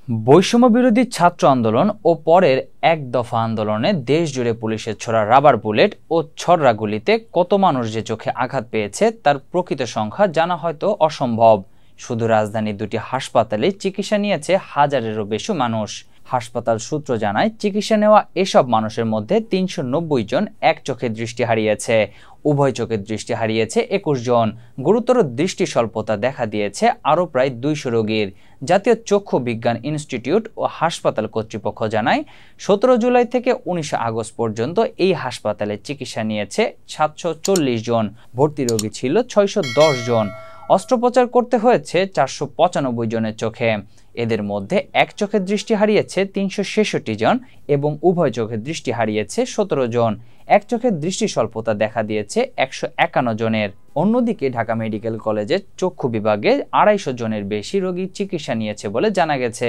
বৈষম্য বিরোধী ছাত্র আন্দোলন ও পরের এক দফা আন্দোলনে দেশজুড়ে পুলিশের ছোড়া রাবার বুলেট ও ছররা গুলিতে কত মানুষ যে চোখে আঘাত পেয়েছে তার প্রকৃত সংখ্যা জানা হয়তো অসম্ভব। শুধু রাজধানীর দুটি হাসপাতালে চিকিৎসা নিয়েছে হাজারেরও বেশি মানুষ। হাসপাতাল সূত্র জানায়, চিকিৎসা নেওয়া এসব মানুষের মধ্যে ৩৯০ জন এক চোখে দৃষ্টি হারিয়েছে, উভয় চোখের দৃষ্টি হারিয়েছে ২১ জন। গুরুতর দৃষ্টি স্বল্পতা দেখা দিয়েছে আরও প্রায় ২০০ রোগীর। জাতীয় চক্ষু বিজ্ঞান ইনস্টিটিউট ও হাসপাতাল কর্তৃপক্ষ জানায়, ১৭ জুলাই থেকে ১৯ আগস্ট পর্যন্ত এই হাসপাতালে চিকিৎসা নিয়েছে ৭৪০ জন। ভর্তি রোগী ছিল ৬১০ জন। অস্ত্রোপচার করতে হয়েছে ৪৯৫ জনের চোখে। এদের মধ্যে এক চোখের দৃষ্টি হারিয়েছে ৩৬৬ জন এবং উভয় চোখের দৃষ্টি হারিয়েছে ১৭ জন। এক চোখের দৃষ্টি স্বল্পতা দেখা দিয়েছে ১৫১ জনের। অন্যদিকে ঢাকা মেডিকেল কলেজের চক্ষু বিভাগে ২৫০ জনের বেশি রোগী চিকিৎসা নিয়েছে বলে জানা গেছে।